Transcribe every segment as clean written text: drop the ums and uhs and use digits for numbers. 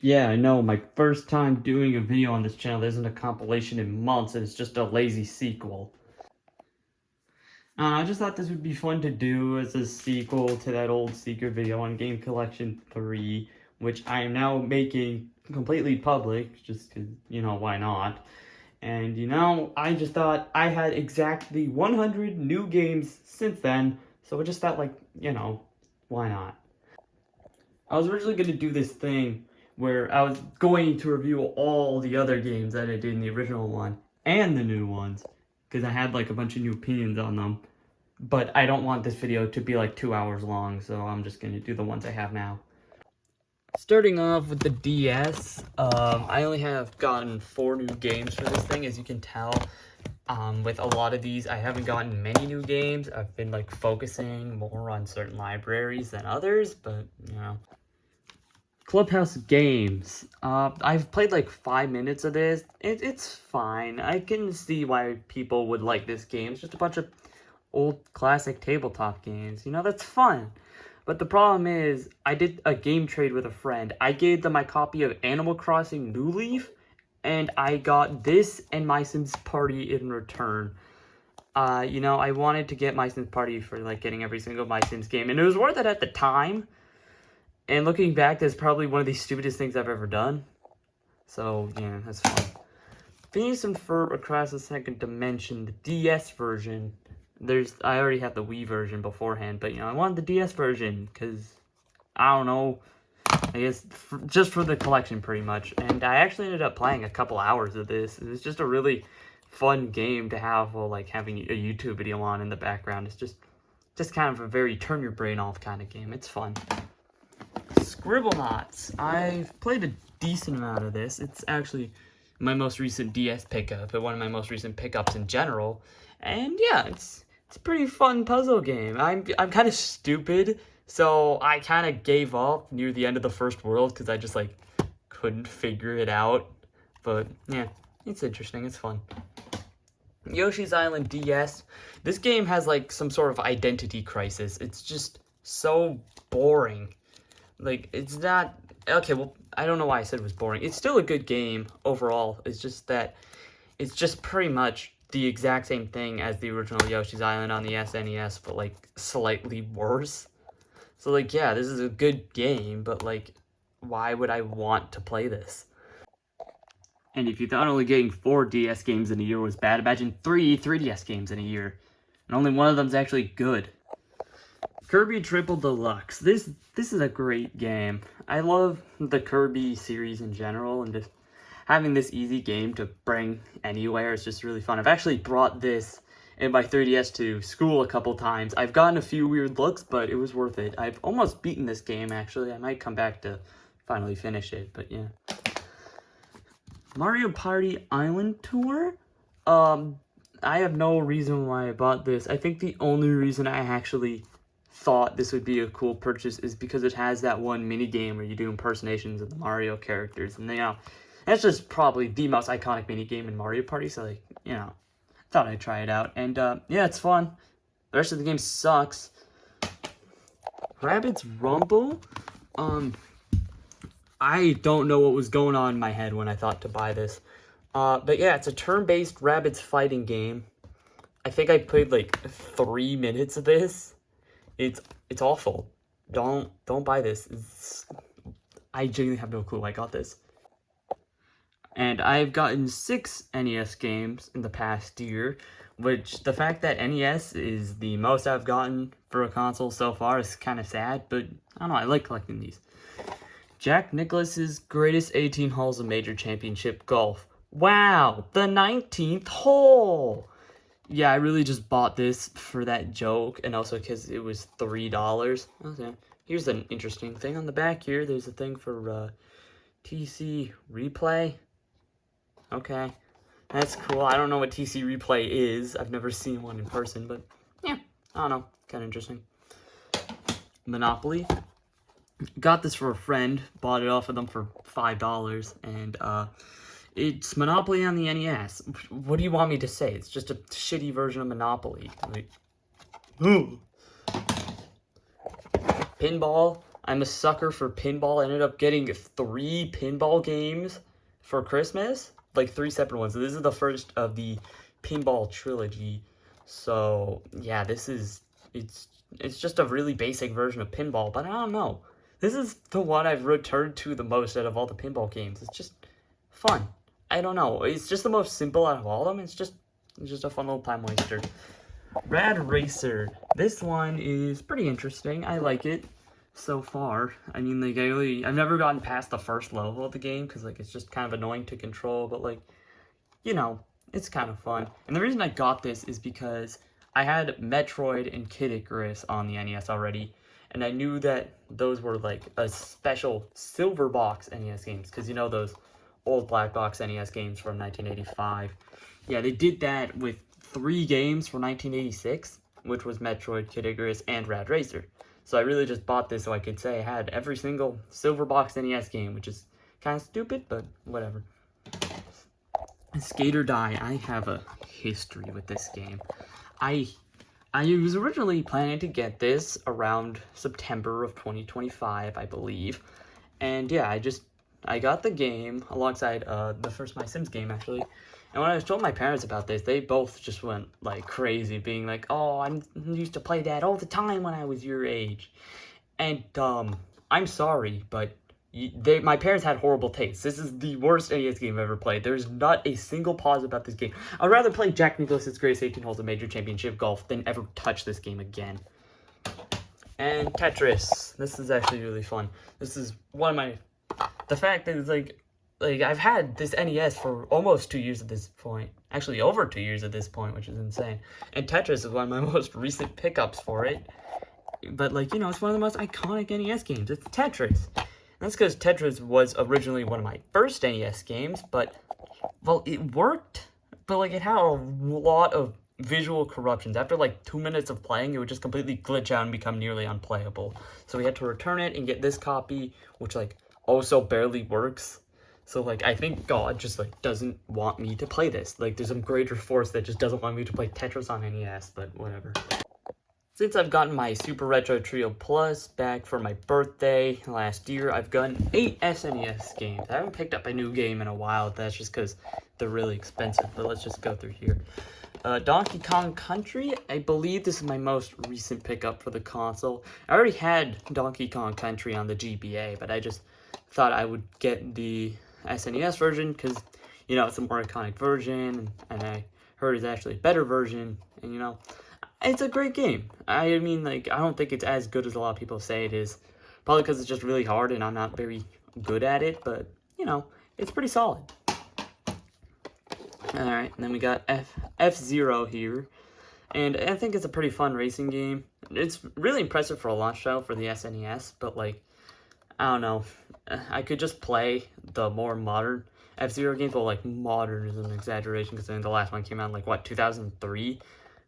Yeah, I know, my first time doing a video on this channel. There isn't a compilation in months, and it's just a lazy sequel. I just thought this would be fun to do as a sequel to that old secret video on Game Collection 3, which I am now making completely public, just because, why not? And, I just thought I had exactly 100 new games since then, so I just thought, like, why not? I was originally going to do this thing where I was going to review all the other games that I did in the original one and the new ones because I had like a bunch of new opinions on them. But I don't want this video to be like 2 hours long, so I'm just going to do the ones I have now. Starting off with the DS, I only have gotten 4 new games for this thing, as you can tell. With a lot of these, I haven't gotten many new games. I've been like focusing more on certain libraries than others, but Clubhouse Games. I've played like 5 minutes of this. It's fine. I can see why people would like this game. It's just a bunch of old classic tabletop games. That's fun. But the problem is, I did a game trade with a friend. I gave them my copy of Animal Crossing New Leaf, and I got this and My Sims Party in return. I wanted to get My Sims Party for like getting every single My Sims game, and it was worth it at the time. And looking back, that's probably one of the stupidest things I've ever done. So, yeah, that's fun. Phineas and Ferb Across the Second Dimension, the DS version. I already have the Wii version beforehand, but, I wanted the DS version, because, I don't know, I guess, just for the collection, pretty much. And I actually ended up playing a couple hours of this. It was just a really fun game to have while, like, having a YouTube video on in the background. It's just kind of a very turn your brain off kind of game. It's fun. Scribblenauts. I've played a decent amount of this. It's actually my most recent DS pickup, but one of my most recent pickups in general. And yeah, it's a pretty fun puzzle game. I'm kind of stupid, so I kind of gave up near the end of the first world because I just like couldn't figure it out. But yeah, it's interesting. It's fun. Yoshi's Island DS. This game has like some sort of identity crisis. It's just so boring. Like, it's not... Okay, well, I don't know why I said it was boring. It's still a good game overall. It's just that it's just pretty much the exact same thing as the original Yoshi's Island on the SNES, but, like, slightly worse. So, like, yeah, this is a good game, but, like, why would I want to play this? And if you thought only getting 4 DS games in a year was bad, imagine 3 3DS games in a year. And only one of them's actually good. Kirby Triple Deluxe. This is a great game. I love the Kirby series in general, and just having this easy game to bring anywhere is just really fun. I've actually brought this in my 3DS to school a couple times. I've gotten a few weird looks, but it was worth it. I've almost beaten this game, actually. I might come back to finally finish it, but yeah. Mario Party Island Tour? I have no reason why I bought this. I think the only reason I actually thought this would be a cool purchase is because it has that one mini game where you do impersonations of the Mario characters, and that's just probably the most iconic mini game in Mario Party. So like, thought I'd try it out, and yeah, it's fun. The rest of the game sucks. Rabbids Rumble. I don't know what was going on in my head when I thought to buy this. But yeah, it's a turn-based Rabbids fighting game. I think I played like 3 minutes of this. It's awful. Don't buy this. I genuinely have no clue I got this. And I've gotten 6 NES games in the past year, which the fact that NES is the most I've gotten for a console so far is kind of sad, but I don't know, I like collecting these. Jack Nicklaus's Greatest 18 Holes of Major Championship Golf. Wow, the 19th hole! Yeah, I really just bought this for that joke, and also because it was $3. Okay. Here's an interesting thing on the back here. There's a thing for TC Replay. Okay, that's cool. I don't know what TC Replay is. I've never seen one in person, but yeah, I don't know. Kind of interesting. Monopoly. Got this for a friend. Bought it off of them for $5, and it's Monopoly on the NES. What do you want me to say? It's just a shitty version of Monopoly. Like, Pinball. I'm a sucker for pinball. I ended up getting 3 pinball games for Christmas, like 3 separate ones. So this is the first of the pinball trilogy. So yeah, it's just a really basic version of pinball, but I don't know. This is the one I've returned to the most out of all the pinball games. It's just fun. I don't know. It's just the most simple out of all of them. It's just a fun little time waster. Rad Racer. This one is pretty interesting. I like it so far. I mean, like, I've never gotten past the first level of the game because, like, it's just kind of annoying to control, but, like, you know, it's kind of fun. And the reason I got this is because I had Metroid and Kid Icarus on the NES already, and I knew that those were, like, a special silver box NES games, because, you know, those old black box NES games from 1985. Yeah, they did that with 3 games from 1986, which was Metroid, Kid Icarus, and Rad Racer. So I really just bought this so I could say I had every single silver box NES game, which is kind of stupid, but whatever. Skate or Die. I have a history with this game. I was originally planning to get this around September of 2025, I believe. And yeah, I got the game alongside the first My Sims game, actually. And when I told my parents about this, they both just went, like, crazy, being like, oh, I used to play that all the time when I was your age. And, I'm sorry, but my parents had horrible taste. This is the worst NES game I've ever played. There's not a single pause about this game. I'd rather play Jack Nicklaus's Greatest 18 Holes of Major Championship Golf than ever touch this game again. And Tetris. This is actually really fun. This is one of my... The fact that it's, like, I've had this NES for almost 2 years at this point. Actually, over 2 years at this point, which is insane. And Tetris is one of my most recent pickups for it. But, like, you know, it's one of the most iconic NES games. It's Tetris. And that's because Tetris was originally one of my first NES games, but, well, it worked, but, like, it had a lot of visual corruptions. After, like, 2 minutes of playing, it would just completely glitch out and become nearly unplayable. So we had to return it and get this copy, which, like, also barely works. So, like, I think God just, like, doesn't want me to play this. Like, there's some greater force that just doesn't want me to play Tetris on NES, but whatever. Since I've gotten my Super Retro Trio Plus back for my birthday last year, I've gotten 8 SNES games. I haven't picked up a new game in a while. That's just because they're really expensive, but let's just go through here. Donkey Kong Country, I believe this is my most recent pickup for the console. I already had Donkey Kong Country on the GBA, but I just thought I would get the SNES version because, you know, it's a more iconic version, and I heard it's actually a better version, and, you know, it's a great game. I mean, like, I don't think it's as good as a lot of people say it is. Probably because it's just really hard and I'm not very good at it, but, you know, it's pretty solid. Alright, and then we got F-Zero here. And I think it's a pretty fun racing game. It's really impressive for a launch title for the SNES, but, like, I don't know. I could just play the more modern F-Zero games. Well, like, modern is an exaggeration because I think the last one came out in, like, what, 2003?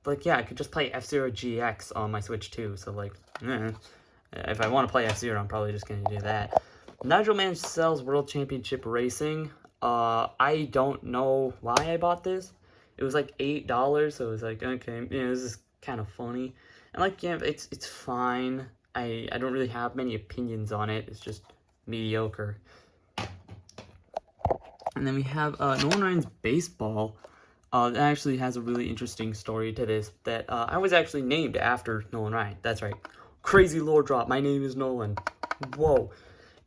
Like, yeah, I could just play F-Zero GX on my Switch too, so, like, if I want to play F-Zero, I'm probably just going to do that. Nigel Mansell's World Championship Racing, I don't know why I bought this. It was, like, $8, so it was like, okay, you know, this is kind of funny. And, like, yeah, it's fine. I don't really have many opinions on it. It's just mediocre. And then we have Nolan Ryan's Baseball. That actually has a really interesting story to this, that I was actually named after Nolan Ryan. That's right. Crazy lore drop. My name is Nolan. Whoa.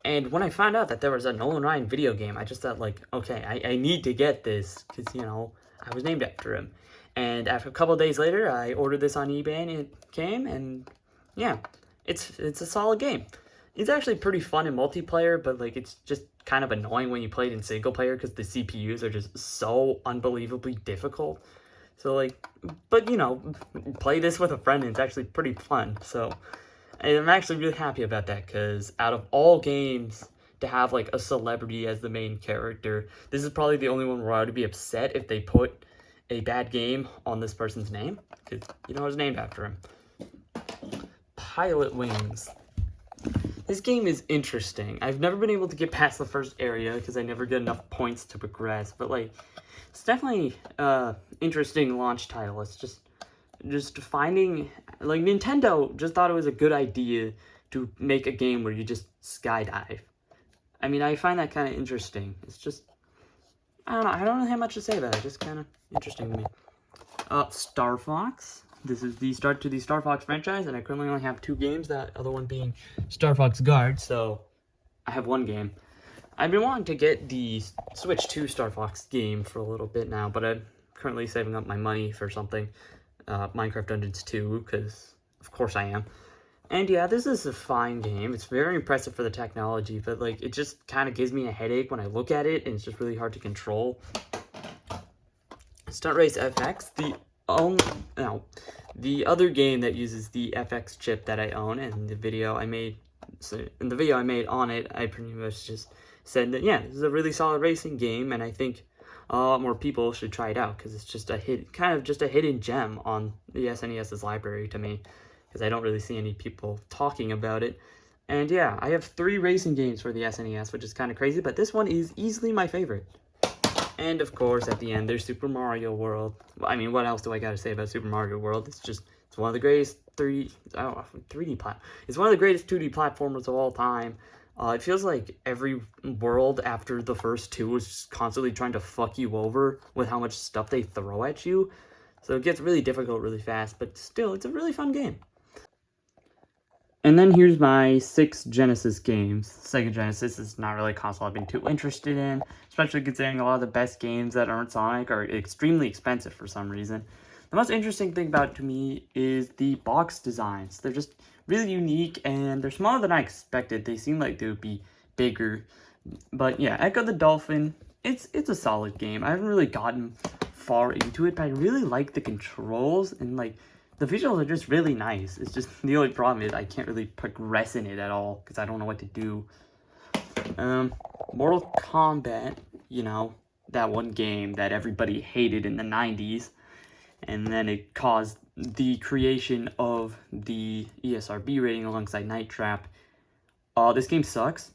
And when I found out that there was a Nolan Ryan video game, I just thought, like, okay, I need to get this, because, you know, I was named after him. And after a couple days later, I ordered this on eBay, and it came, and, yeah, it's a solid game. It's actually pretty fun in multiplayer, but, like, it's just kind of annoying when you play it in single player because the CPUs are just so unbelievably difficult. So, like, but, you know, play this with a friend and it's actually pretty fun. So, I'm actually really happy about that because out of all games to have, like, a celebrity as the main character, this is probably the only one where I would be upset if they put a bad game on this person's name because, you know, it's named after him. Pilot Wings. This game is interesting. I've never been able to get past the first area because I never get enough points to progress, but, like, it's definitely interesting launch title. It's just finding, like, Nintendo just thought it was a good idea to make a game where you just skydive. I mean, I find that kind of interesting. It's just, I don't know. I don't have much to say about it. It's just kind of interesting to me. Star Fox. This is the start to the Star Fox franchise, and I currently only have 2 games, that other one being Star Fox Guard, so I have 1 game. I've been wanting to get the Switch 2 Star Fox game for a little bit now, but I'm currently saving up my money for something, Minecraft Dungeons 2, because of course I am. And yeah, this is a fine game. It's very impressive for the technology, but like it just kind of gives me a headache when I look at it, and it's just really hard to control. Stunt Race FX, the other game that uses the FX chip that I own, and the video I made, on it, I pretty much just said that, yeah, this is a really solid racing game, and I think a lot more people should try it out, because it's just a hidden gem on the SNES's library to me, because I don't really see any people talking about it. And yeah, I have 3 racing games for the SNES, which is kind of crazy, but this one is easily my favorite. And of course, at the end, there's Super Mario World. I mean, what else do I gotta say about Super Mario World? It's one of the greatest 3D It's one of the greatest 2D platformers of all time. It feels like every world after the first 2 is just constantly trying to fuck you over with how much stuff they throw at you. So it gets really difficult really fast, but still, it's a really fun game. And then here's my 6 Genesis games. Sega Genesis is not really a console I've been too interested in, especially considering a lot of the best games that aren't Sonic are extremely expensive for some reason. The most interesting thing about it to me is the box designs. They're just really unique, and they're smaller than I expected. They seem like they would be bigger. But yeah, Echo the Dolphin, it's a solid game. I haven't really gotten far into it, but I really like the controls, and like, the visuals are just really nice. It's just, the only problem is I can't really progress in it at all, because I don't know what to do. Mortal Kombat, you know, that one game that everybody hated in the 90s, and then it caused the creation of the ESRB rating alongside Night Trap. This game sucks.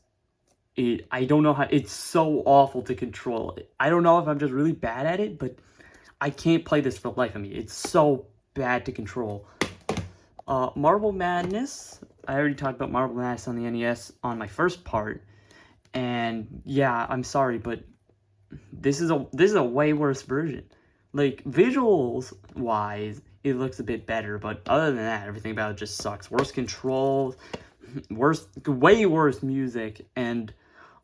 I don't know how, it's so awful to control. I don't know if I'm just really bad at it, but I can't play this for the life of me. It's so bad to control. Marble Madness. I already talked about Marble Madness on the NES on my first part, and yeah, I'm sorry, but this is a way worse version. Like, visuals wise, it looks a bit better, but other than that, everything about it just sucks. Worse controls, way worse music, and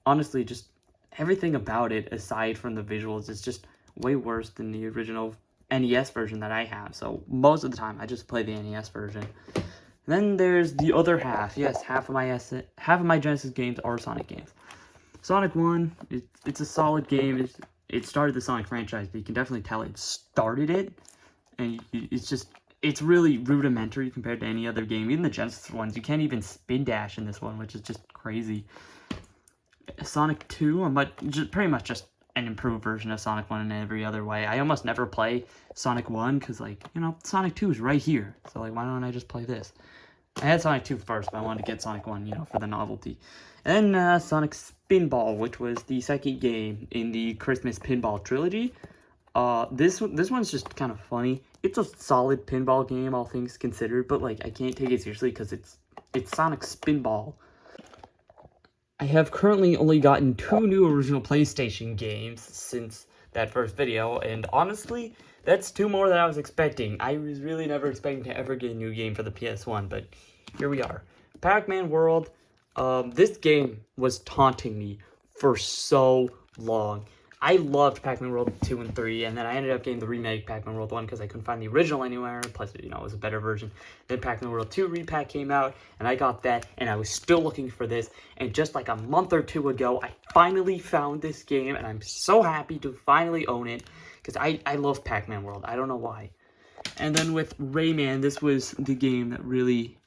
honestly, just everything about it aside from the visuals is just way worse than the original NES version that I have. So most of the time I just play the NES version. Then there's the other half. Yes, half of my Genesis games are Sonic games. Sonic 1, it's a solid game. It started the Sonic franchise, but you can definitely tell it started it, and it's really rudimentary compared to any other game. Even the Genesis ones, you can't even spin dash in this one, which is just crazy. Sonic 2, pretty much just an improved version of Sonic 1 in every other way. I almost never play Sonic 1 because, like, you know, Sonic 2 is right here. So, like, why don't I just play this? I had Sonic 2 first, but I wanted to get Sonic 1, you know, for the novelty. And then Sonic Spinball, which was the second game in the Christmas Pinball trilogy. This one's just kind of funny. It's a solid pinball game, all things considered, but, like, I can't take it seriously because it's Sonic Spinball. I have currently only gotten 2 new original PlayStation games since that first video, and honestly, that's 2 more than I was expecting. I was really never expecting to ever get a new game for the PS1, but here we are. Pac-Man World, this game was taunting me for so long. I loved Pac-Man World 2 and 3, and then I ended up getting the remake Pac-Man World 1 because I couldn't find the original anywhere, plus, you know, it was a better version. Then Pac-Man World 2 repack came out, and I got that, and I was still looking for this, and just like a month or 2 ago, I finally found this game, and I'm so happy to finally own it, because I love Pac-Man World. I don't know why. And then with Rayman, this was the game that really...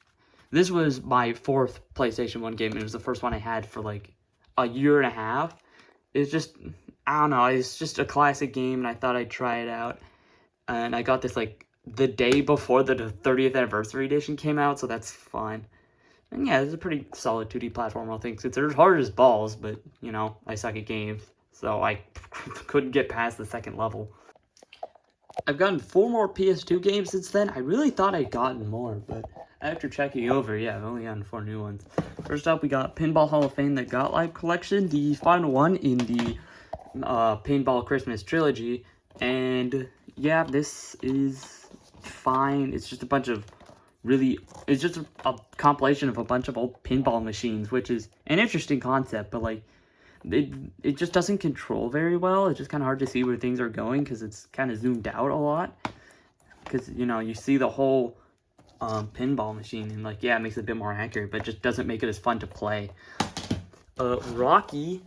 This was my 4th PlayStation 1 game, and it was the first one I had for, like, a year and a half. It's just... I don't know, it's just a classic game, and I thought I'd try it out. And I got this, like, the day before the 30th anniversary edition came out, so that's fun. And yeah, it's a pretty solid 2D platform, I think. It's hard as balls, but, you know, I suck at games, so I couldn't get past the 2nd level. I've gotten 4 more PS2 games since then. I really thought I'd gotten more, but after checking over, yeah, I've only gotten 4 new ones. First up, we got Pinball Hall of Fame, the Gottlieb Collection, the final one in the Paintball Christmas Trilogy. And yeah, this is fine. It's just a bunch of it's just a compilation of a bunch of old pinball machines, which is an interesting concept, but like, it just doesn't control very well. It's just kind of hard to see where things are going because it's kind of zoomed out a lot. Because, you know, you see the whole pinball machine and, like, yeah, it makes it a bit more accurate, but it just doesn't make it as fun to play. Rocky,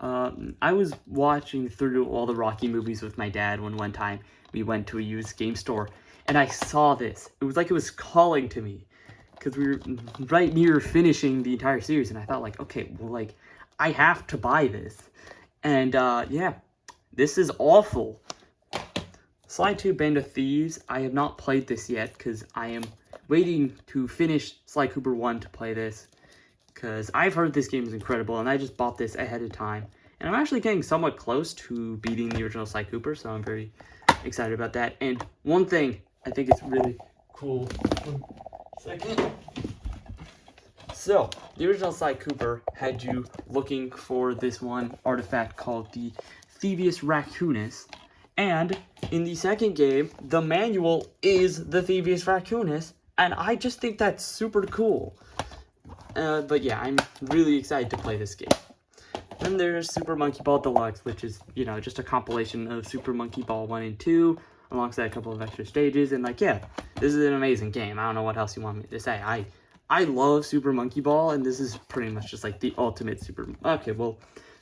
I was watching through all the Rocky movies with my dad one time. We went to a used game store, and I saw this. It was like it was calling to me, because we were right near finishing the entire series, and I thought, like, okay, well, like, I have to buy this. And, yeah, this is awful. Sly 2 Band of Thieves, I have not played this yet, because I am waiting to finish Sly Cooper 1 to play this, because I've heard this game is incredible, and I just bought this ahead of time. And I'm actually getting somewhat close to beating the original Sly Cooper, so I'm very excited about that. And one thing I think it's really cool. 1 second. So, the original Sly Cooper had you looking for this one artifact called the Thievius Raccoonus. And in the second game, the manual is the Thievius Raccoonus. And I just think that's super cool. But yeah, I'm really excited to play this game. Then there's Super Monkey Ball Deluxe, which is, you know, just a compilation of Super Monkey Ball 1 and 2, alongside a couple of extra stages. And, like, yeah, this is an amazing game. I don't know what else you want me to say. I love Super Monkey Ball, and this is pretty much just, like, the ultimate Okay, well,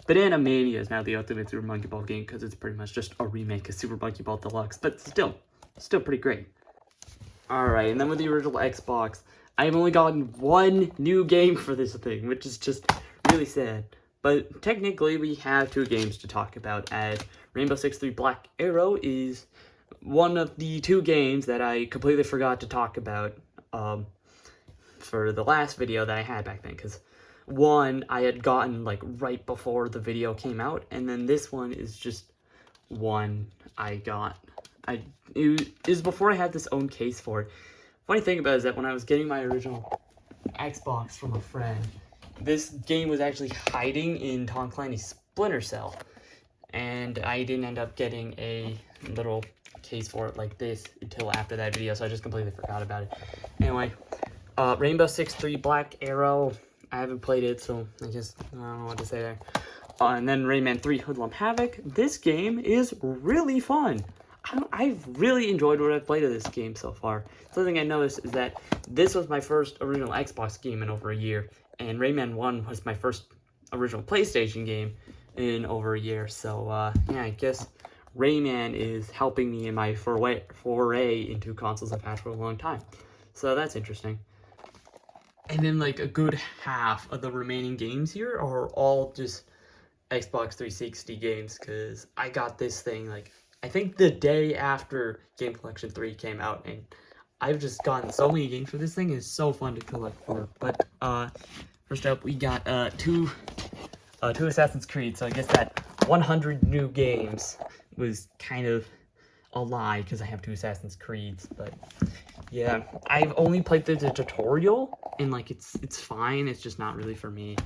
Banana Mania is now the ultimate Super Monkey Ball game, because it's pretty much just a remake of Super Monkey Ball Deluxe. But still pretty great. Alright, and then with the original Xbox, I've only gotten 1 new game for this thing, which is just really sad. But technically, we have 2 games to talk about, as Rainbow Six 3 Black Arrow is one of the 2 games that I completely forgot to talk about for the last video that I had back then, because one I had gotten like right before the video came out, and then this one is just one I got. It was before I had this own case for it. Funny thing about it is that when I was getting my original Xbox from a friend, this game was actually hiding in Tom Clancy's Splinter Cell, and I didn't end up getting a little case for it like this until after that video, so I just completely forgot about it. Anyway, Rainbow Six 3 Black Arrow, I haven't played it, so I guess I don't know what to say there. And then Rayman 3 Hoodlum Havoc. This game is really fun. I've really enjoyed what I've played of this game so far. Something I noticed is that this was my first original Xbox game in over a year, and Rayman 1 was my first original PlayStation game in over a year. So, yeah, I guess Rayman is helping me in my foray into consoles I've had for a long time. So that's interesting. And then, like, a good half of the remaining games here are all just Xbox 360 games, because I got this thing, like, I think the day after Game Collection 3 came out, and I've just gotten so many games for this thing. It's so fun to collect for. But, first up, we got, two Assassin's Creed, so I guess that 100 new games was kind of a lie, because I have 2 Assassin's Creeds, but yeah, I've only played the tutorial, and, like, it's fine, it's just not really for me.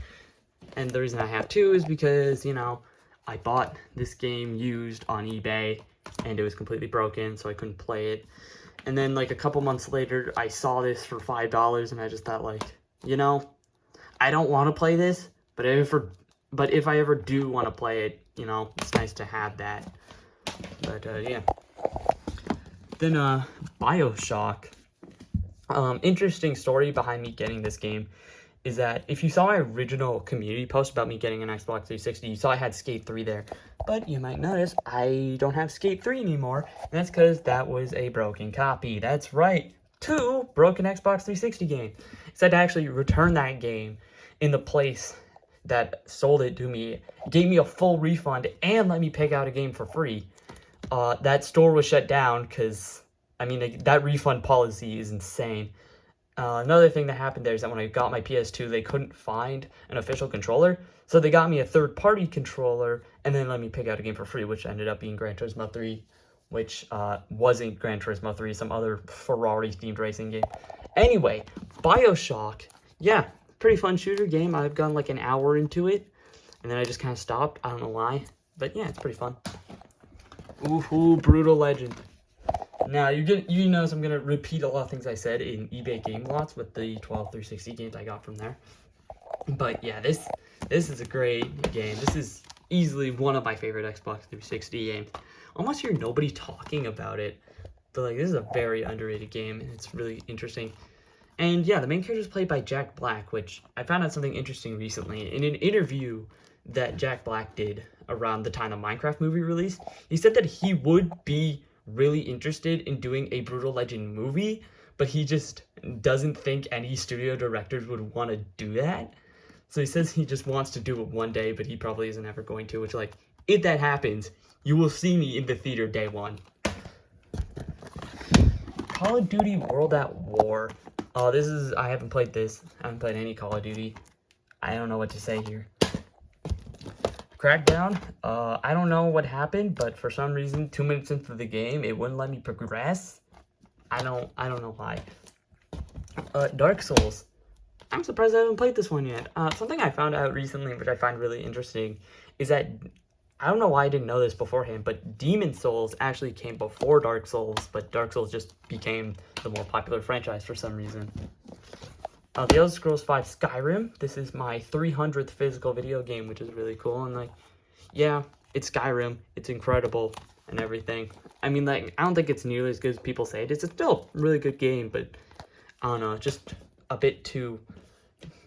And the reason I have 2 is because, you know, I bought this game used on eBay, and it was completely broken, so I couldn't play it. And then, like, a couple months later, I saw this for $5, and I just thought, like, you know, I don't want to play this, but if I ever do want to play it, you know, it's nice to have that. But, yeah. Then, BioShock. Interesting story behind me getting this game is that if you saw my original community post about me getting an Xbox 360, you saw I had Skate 3 there. But you might notice I don't have Skate 3 anymore, and that's because that was a broken copy. That's right, 2 broken Xbox 360 games. Instead, to actually return that game in the place that sold it to me, gave me a full refund, and let me pick out a game for free. That store was shut down because, I mean, that refund policy is insane. Another thing that happened there is that when I got my PS2, they couldn't find an official controller, so they got me a third-party controller, and then let me pick out a game for free, which ended up being Gran Turismo 3, which wasn't Gran Turismo 3, some other Ferrari-themed racing game. Anyway, BioShock, yeah, pretty fun shooter game. I've gone like an hour into it, and then I just kind of stopped. I don't know why, but yeah, it's pretty fun. Ooh, Brutal Legend. Now, you notice I'm going to repeat a lot of things I said in eBay Game Lots with the 12 360 games I got from there. But yeah, this is a great game. This is easily one of my favorite Xbox 360 games. Almost hear nobody talking about it, but like this is a very underrated game, and it's really interesting. And yeah, the main character is played by Jack Black, which I found out something interesting recently. In an interview that Jack Black did around the time the Minecraft movie released, he said that he would be really interested in doing a Brutal Legend movie, but he just doesn't think any studio directors would want to do that. So he says he just wants to do it one day, but he probably isn't ever going to, which, like, if that happens, you will see me in the theater day one. Call of Duty World at War. I haven't played this. I haven't played any Call of Duty. I don't know what to say here. Crackdown, I don't know what happened, but for some reason, 2 minutes into the game, it wouldn't let me progress. I don't know why. Dark Souls. I'm surprised I haven't played this one yet. Something I found out recently, which I find really interesting, is that, I don't know why I didn't know this beforehand, but Demon Souls actually came before Dark Souls, but Dark Souls just became the more popular franchise for some reason. The Elder Scrolls V Skyrim. This is my 300th physical video game, which is really cool. And like, yeah, it's Skyrim. It's incredible and everything. I mean, like, I don't think it's nearly as good as people say it is. It's still a really good game, but I don't know, just a bit too,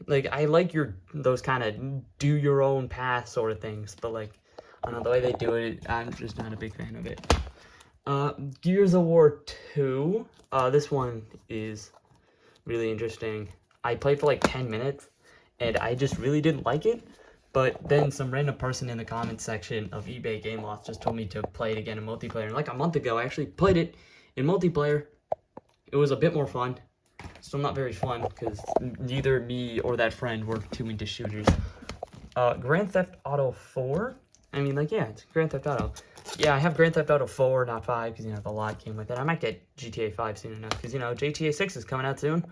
like, I like those kind of do your own path sort of things, but like, I don't know, the way they do it, I'm just not a big fan of it. Gears of War 2. This one is really interesting. I played for like 10 minutes, and I just really didn't like it, but then some random person in the comments section of eBay Game Lots just told me to play it again in multiplayer, and like a month ago, I actually played it in multiplayer. It was a bit more fun. Still not very fun, because neither me or that friend were too into shooters. Grand Theft Auto 4. I mean, like, yeah, it's Grand Theft Auto. Yeah, I have Grand Theft Auto 4, not 5, because, you know, the lot came with it. I might get GTA 5 soon enough, because, you know, GTA 6 is coming out soon.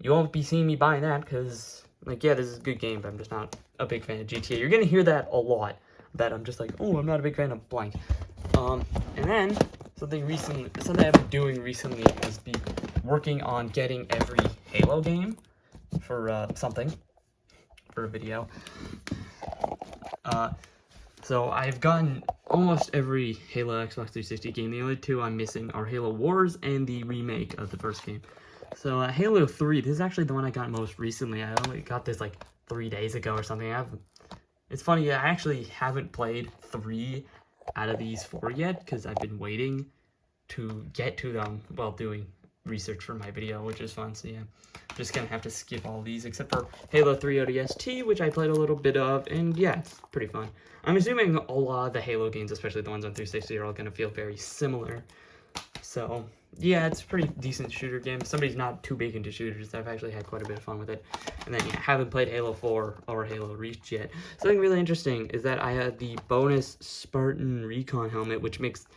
You won't be seeing me buying that, because, like, yeah, this is a good game, but I'm just not a big fan of GTA. You're going to hear that a lot, that I'm just like, oh, I'm not a big fan of blank. And then, something I've been doing recently is working on getting every Halo game for for a video. So I've gotten almost every Halo Xbox 360 game. The only two I'm missing are Halo Wars and the remake of the first game. So Halo 3, this is actually the one I got most recently. I only got this like 3 days ago or something. It's funny, I actually haven't played 3 out of these 4 yet, because I've been waiting to get to them while doing research for my video, which is fun. So yeah, I'm just gonna have to skip all these except for Halo 3 ODST, which I played a little bit of, and yeah, it's pretty fun. I'm assuming a lot of the Halo games, especially the ones on 360, are all gonna feel very similar. So yeah, it's a pretty decent shooter game. If somebody's not too big into shooters, I've actually had quite a bit of fun with it. And then yeah, haven't played Halo 4 or Halo Reach yet. Something really interesting is that I had the bonus Spartan Recon helmet, which makes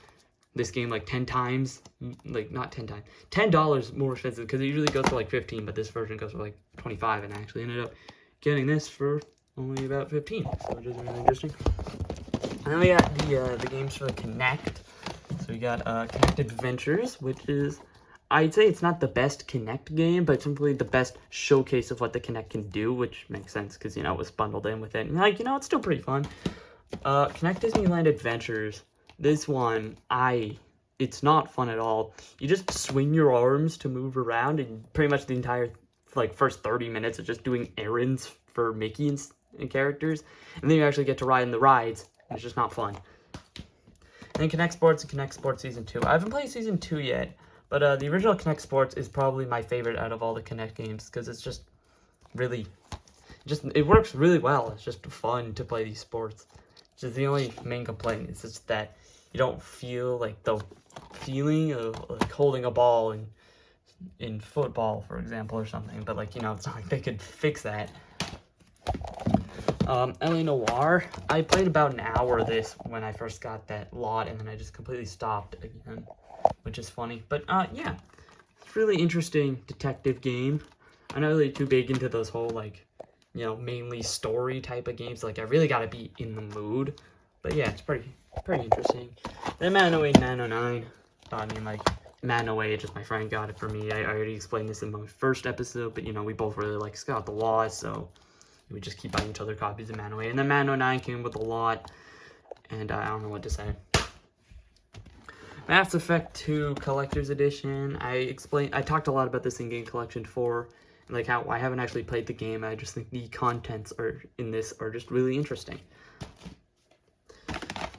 this game like 10 times, like not 10 times, $10 more expensive, because it usually goes for like 15, but this version goes for like 25, and I actually ended up getting this for only about 15, so which is really interesting. And then we got the games for the Kinect. So we got Kinect Adventures, which is, I'd say it's not the best Kinect game, but it's simply the best showcase of what the Kinect can do, which makes sense because, you know, it was bundled in with it. And, like, you know, it's still pretty fun. Kinect Disneyland Adventures. This one, it's not fun at all. You just swing your arms to move around, and pretty much the entire, like, first 30 minutes of just doing errands for Mickey and characters. And then you actually get to ride in the rides, and it's just not fun. And then Kinect Sports and Kinect Sports Season 2. I haven't played Season 2 yet, but the original Kinect Sports is probably my favorite out of all the Kinect games, because it's just really, it works really well. It's just fun to play these sports. Just the only main complaint is just that you don't feel like the feeling of like holding a ball in football, for example, or something. But like, you know, it's not like they could fix that. LA Noire. I played about an hour of this when I first got that lot, and then I just completely stopped again, which is funny. But yeah, it's a really interesting detective game. I'm not really too big into those whole, like, you know, mainly story type of games. Like, I really gotta be in the mood. But yeah, it's pretty interesting. Then Madden 08 909. I mean, like, Madden 08, just my friend got it for me. I already explained this in my first episode, but, you know, we both really like Scott the Law, so we just keep buying each other copies of Madden 08. And then Madden 09 came with a lot, and I don't know what to say. Mass Effect 2 Collector's Edition. I talked a lot about this in Game Collection 4, and like how I haven't actually played the game. I just think the contents in this are just really interesting.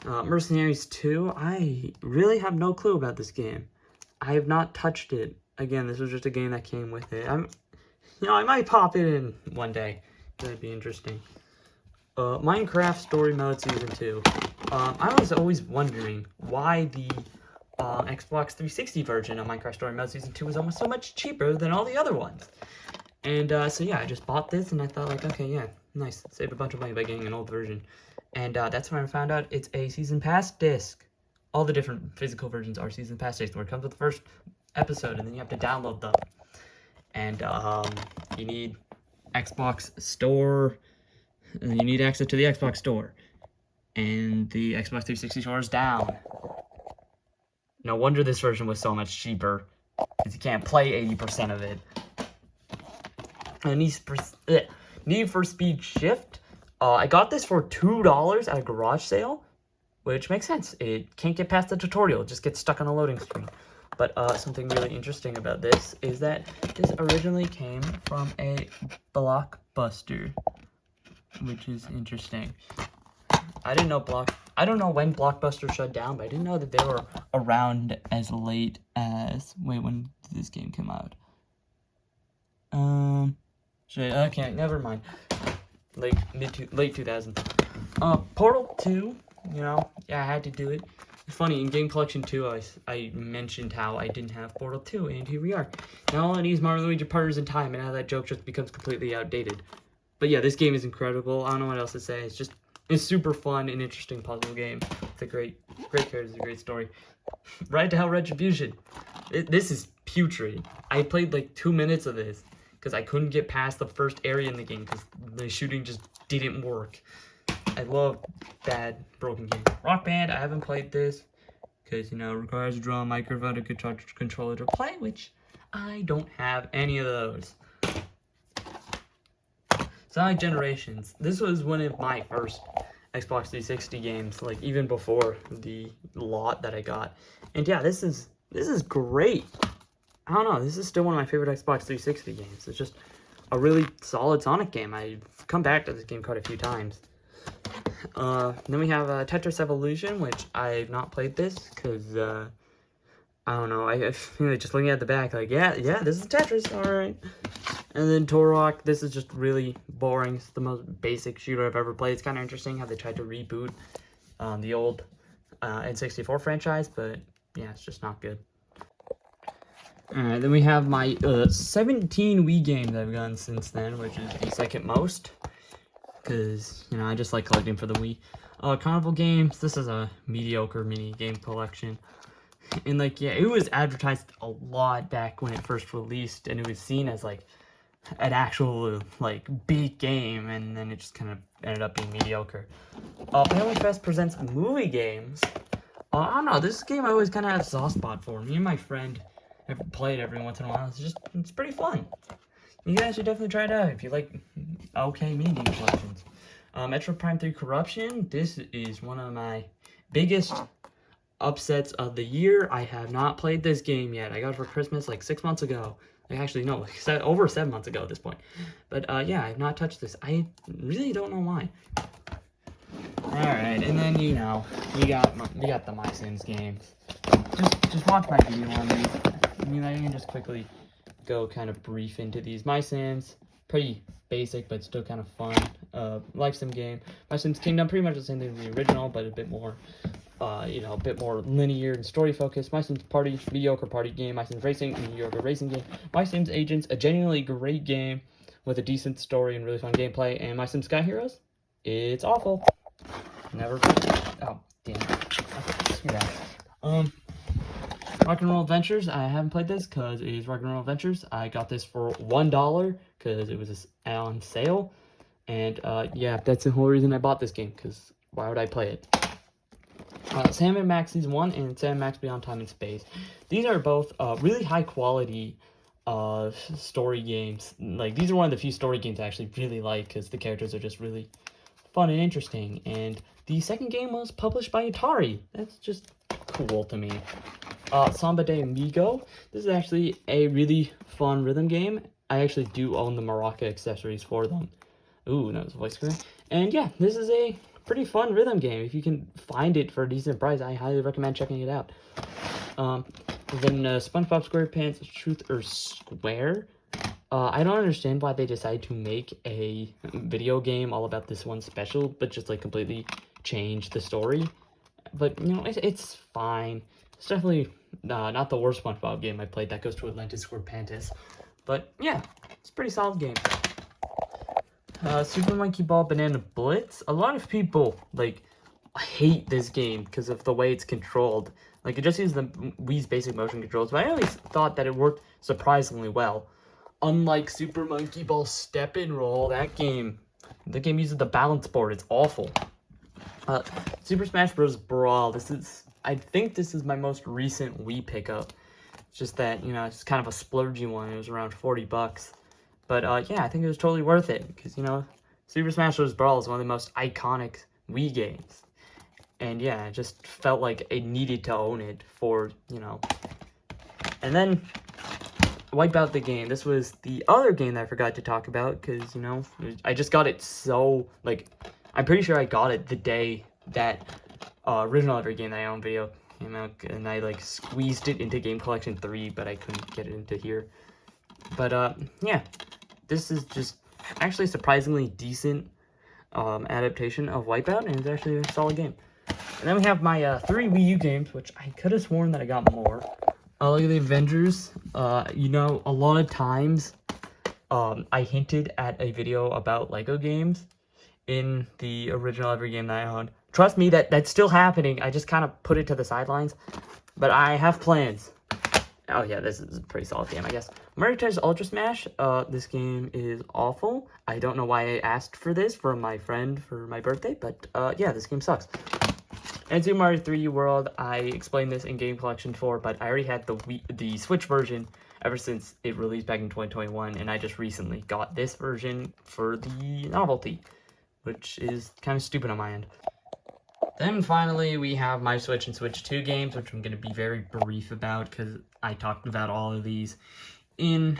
Mercenaries 2. I really have no clue about this game. I have not touched it. Again, this was just a game that came with it. I might pop it in one day. That'd be interesting. Minecraft Story Mode Season 2. I was always wondering why the Xbox 360 version of Minecraft Story Mode Season 2 was almost so much cheaper than all the other ones. And so yeah, I just bought this, and I thought, like, okay, yeah, nice. Save a bunch of money by getting an old version. And that's when I found out it's a Season Pass disc. All the different physical versions are Season Pass discs, where it comes with the first episode, and then you have to download them. And you need Xbox Store, and you need access to the Xbox Store. And the Xbox 360 Store is down. No wonder this version was so much cheaper, because you can't play 80% of it. And Need for Speed Shift. I got this for $2 at a garage sale, which makes sense. It can't get past the tutorial. It just gets stuck on a loading screen. But something really interesting about this is that this originally came from a Blockbuster, which is interesting. I don't know when Blockbuster shut down, but I didn't know that they were around as late as... Wait, when did this game come out? Okay, never mind. Late 2000s. Portal 2, you know, yeah, I had to do it. It's funny, in Game Collection 2, I mentioned how I didn't have Portal 2, and here we are. Now all I need is Mario Luigi Partners in Time, and now that joke just becomes completely outdated. But yeah, this game is incredible. I don't know what else to say. It's super fun and interesting puzzle game. It's a great character, it's a great story. Ride to Hell Retribution. This is putrid. I played like 2 minutes of this, because I couldn't get past the first area in the game, because the shooting just didn't work. I love bad, broken games. Rock Band, I haven't played this, because, you know, it requires a drum, microphone, and controller to play, which I don't have any of those. Sonic Generations. This was one of my first Xbox 360 games, like, even before the lot that I got. And yeah, this is great. I don't know, this is still one of my favorite Xbox 360 games. It's just a really solid Sonic game. I've come back to this game quite a few times. Then we have Tetris Evolution, which I've not played this, because, I don't know, I feel like just looking at the back, like, yeah, this is Tetris, alright. And then Turok, this is just really boring. It's the most basic shooter I've ever played. It's kind of interesting how they tried to reboot the old N64 franchise, but yeah, it's just not good. Alright, then we have my 17 Wii games I've gotten since then, which is the second most, because, you know, I just like collecting for the Wii. Carnival Games, this is a mediocre mini game collection. And, like, yeah, it was advertised a lot back when it first released, and it was seen as, like, an actual, like, big game, and then it just kind of ended up being mediocre. Family Fest presents movie games. I don't know, this game I always kind of have a soft spot for. Me and my friend have played every once in a while. It's pretty fun. You guys should definitely try it out if you like okay mini game collections. Metroid Prime 3 Corruption. This is one of my biggest upsets of the year. I have not played this game yet. I got it for Christmas like 6 months ago. Like, actually, no, over 7 months ago at this point. But yeah, I have not touched this. I really don't know why. Alright, and then, you know, we got the My Sims games. Just watch my video on these. I mean, I can just quickly go kind of brief into these. My Sims, pretty basic, but still kind of fun. Life Sim game. My Sims Kingdom, pretty much the same thing as the original, but a bit more, you know, a bit more linear and story focused. My Sims Party, mediocre party game. My Sims Racing, mediocre racing game. My Sims Agents, a genuinely great game with a decent story and really fun gameplay. And My Sims Sky Heroes, It's awful. Never. Oh, damn. Okay, screw that. Rock and Roll Adventures. I haven't played this because it is Rock and Roll Adventures. I got this for $1 because it was on sale. And yeah, that's the whole reason I bought this game, because why would I play it? Sam & Max Season 1 and Sam & Max Beyond Time and Space. These are both really high quality story games. Like, these are one of the few story games I actually really like, because the characters are just really fun and interesting. And the second game was published by Atari. That's just cool to me. Samba de Amigo. This is actually a really fun rhythm game. I actually do own the maraca accessories for them. Ooh, that was a voice screen. And yeah, this is a pretty fun rhythm game. If you can find it for a decent price, I highly recommend checking it out. Then SpongeBob SquarePants Truth or Square. I don't understand why they decided to make a video game all about this one special, but just like completely change the story. But you know, it's fine. It's definitely not the worst SpongeBob game I played. That goes to Atlantis SquarePantis. But yeah, it's a pretty solid game. Super Monkey Ball Banana Blitz. A lot of people like hate this game because of the way it's controlled. Like, it just uses the Wii's basic motion controls, but I always thought that it worked surprisingly well. Unlike Super Monkey Ball Step and Roll, the game uses the balance board. It's awful. Super Smash Bros. Brawl. I think this is my most recent Wii pickup. It's just that, you know, it's kind of a splurgy one. It was around $40. But yeah, I think it was totally worth it, because, you know, Super Smash Bros. Brawl is one of the most iconic Wii games. And yeah, I just felt like I needed to own it for, you know. And then Wipeout the game. This was the other game that I forgot to talk about, because, you know, I just got it so, like, I'm pretty sure I got it the day that original every game that I own video came out, and I, like, squeezed it into Game Collection 3, but I couldn't get it into here. But, yeah, this is just actually a surprisingly decent adaptation of Wipeout, and it's actually a solid game. And then we have my 3 Wii U games, which I could have sworn that I got more. Look at the Avengers. You know, a lot of times I hinted at a video about Lego games in the original every game that I owned. Trust me, that's still happening. I just kind of put it to the sidelines. But I have plans. Oh yeah, this is a pretty solid game, I guess. Mario Tennis Ultra Smash. This game is awful. I don't know why I asked for this from my friend for my birthday, but yeah, this game sucks. And Super Mario 3D World, I explained this in Game Collection 4, but I already had the Switch version ever since it released back in 2021, and I just recently got this version for the novelty, which is kind of stupid on my end. Then finally, we have my Switch and Switch 2 games, which I'm going to be very brief about, because I talked about all of these in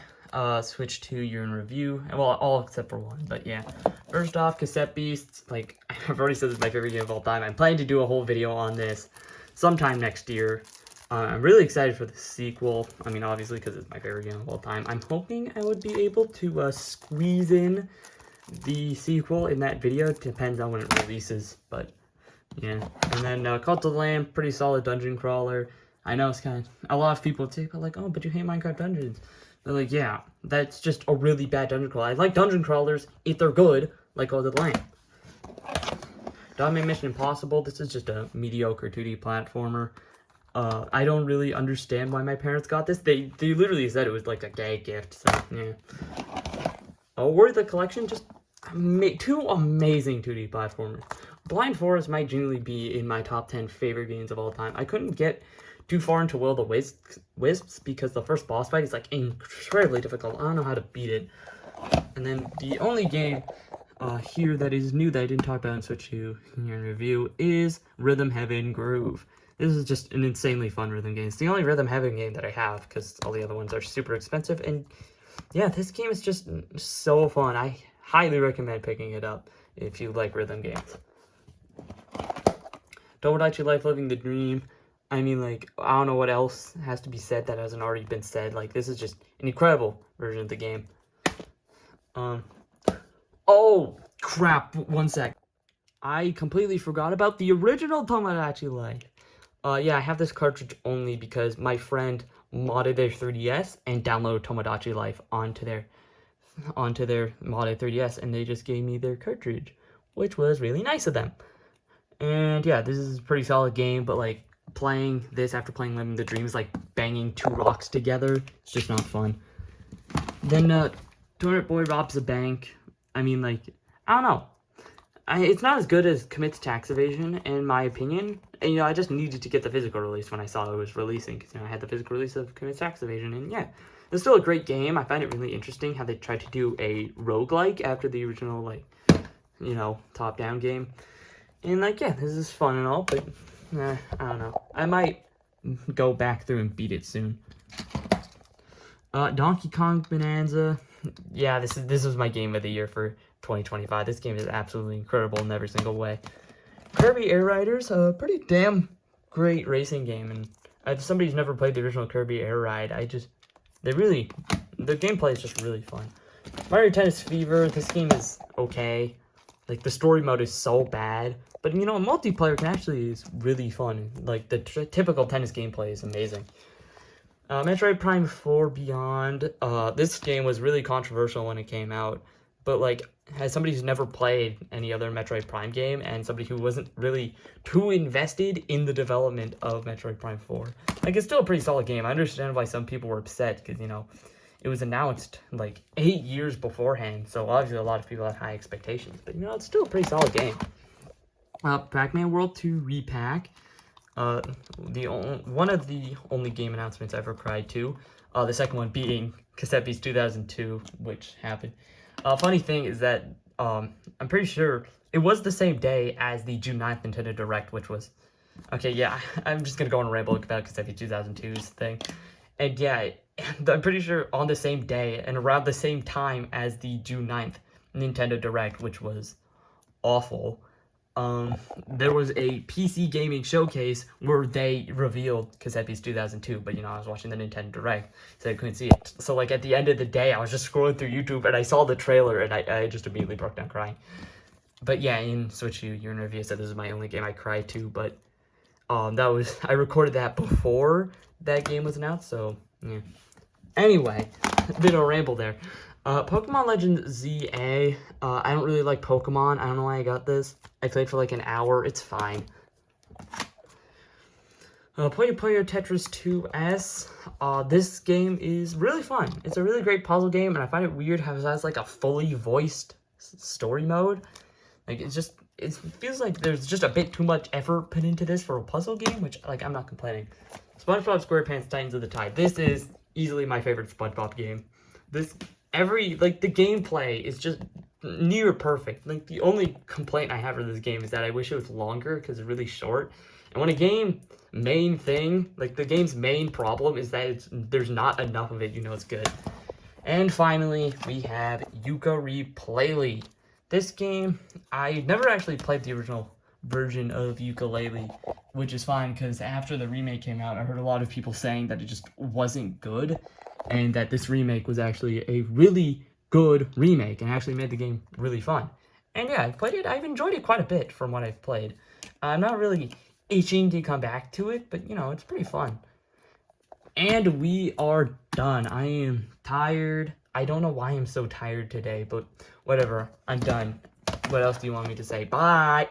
Switch 2 year in review. Well, all except for one, but yeah. First off, Cassette Beasts. Like, I've already said this is my favorite game of all time. I'm planning to do a whole video on this sometime next year. I'm really excited for the sequel. I mean, obviously, because it's my favorite game of all time. I'm hoping I would be able to squeeze in the sequel in that video. It depends on when it releases, but yeah. And then Cult of the Lamb, pretty solid dungeon crawler. I know it's kind of, a lot of people say, but like, oh, but you hate Minecraft Dungeons. They're like, yeah, that's just a really bad dungeon crawler. I like dungeon crawlers if they're good, like Cult of the Lamb. Dogman Mission Impossible, this is just a mediocre 2D platformer. I don't really understand why my parents got this. They literally said it was like a gay gift, so yeah. Worth the Collection, just two amazing 2D platformers. Blind Forest might genuinely be in my top 10 favorite games of all time. I couldn't get too far into Will of the Wisps because the first boss fight is like incredibly difficult. I don't know how to beat it. And then the only game here that is new that I didn't talk about in Switch 2 here in review is Rhythm Heaven Groove. This is just an insanely fun rhythm game. It's the only Rhythm Heaven game that I have because all the other ones are super expensive. And yeah, this game is just so fun. I highly recommend picking it up if you like rhythm games. Tomodachi Life Living the Dream. I mean, like, I don't know what else has to be said that hasn't already been said. Like, this is just an incredible version of the game. Oh, crap. One sec. I completely forgot about the original Tomodachi Life. Yeah, I have this cartridge only because my friend modded their 3DS and downloaded Tomodachi Life onto their modded 3DS, and they just gave me their cartridge. which was really nice of them. And yeah, this is a pretty solid game, but like playing this after playing Living the Dream is like banging two rocks together. It's just not fun. Then Donut Boy robs a bank. I mean, like, I don't know. It's not as good as Commits Tax Evasion, in my opinion. And, you know, I just needed to get the physical release when I saw it was releasing, because, you know, I had the physical release of Commits Tax Evasion, and yeah. It's still a great game. I find it really interesting how they tried to do a roguelike after the original, like, you know, top-down game. And, like, yeah, this is fun and all, but, I don't know. I might go back through and beat it soon. Donkey Kong Bonanza. Yeah, this was my game of the year for 2025. This game is absolutely incredible in every single way. Kirby Air Riders, a pretty damn great racing game, and if somebody's never played the original Kirby Air Ride, the gameplay is just really fun. Mario Tennis Fever, this game is okay. Like, the story mode is so bad, but, you know, multiplayer is really fun. Like, the typical tennis gameplay is amazing. Metroid Prime 4 Beyond, this game was really controversial when it came out, but, like, as somebody who's never played any other Metroid Prime game, and somebody who wasn't really too invested in the development of Metroid Prime 4, like, it's still a pretty solid game. I understand why some people were upset, because, you know, it was announced, like, 8 years beforehand, so obviously a lot of people had high expectations, but, you know, it's still a pretty solid game. Pac-Man World 2 Repack. One of the only game announcements I ever cried to. The second one being Cassette Beast 2002, which happened. Funny thing is that I'm pretty sure it was the same day as the June 9th Nintendo Direct, which was... Okay, yeah, I'm just gonna go on a ramble about Cassette Beast 2002's thing. And yeah, I'm pretty sure on the same day and around the same time as the June 9th Nintendo Direct, which was awful, there was a PC gaming showcase where they revealed Cassette Beast 2002, but, you know, I was watching the Nintendo Direct, so I couldn't see it. So, like, at the end of the day, I was just scrolling through YouTube, and I saw the trailer, and I just immediately broke down crying. But, yeah, in Switch U, your interview said this is my only game I cried to, but, I recorded that before that game was announced, so, yeah. Anyway, a bit of a ramble there. Pokemon Legends ZA, I don't really like Pokemon. I don't know why I got this. I played for like an hour. It's fine. Puyo Puyo Tetris 2S. This game is really fun. It's a really great puzzle game, and I find it weird how it has like a fully voiced story mode. Like, it feels like there's just a bit too much effort put into this for a puzzle game, which, like, I'm not complaining. SpongeBob SquarePants Titans of the Tide. This is easily my favorite SpongeBob game. The gameplay is just near perfect. Like, the only complaint I have for this game is that I wish it was longer because it's really short. And when a game main thing, like, the game's main problem is that there's not enough of it, you know it's good. And finally, we have Yooka-Lee Playley. This game, I never actually played the original version of Yooka-Laylee, which is fine because after the remake came out, I heard a lot of people saying that it just wasn't good, and that this remake was actually a really good remake and actually made the game really fun. And yeah, I've played it. I've enjoyed it quite a bit from what I've played. I'm not really itching to come back to it, but, you know, it's pretty fun. And we are done. I am tired. I don't know why I'm so tired today, but whatever. I'm done. What else do you want me to say? Bye!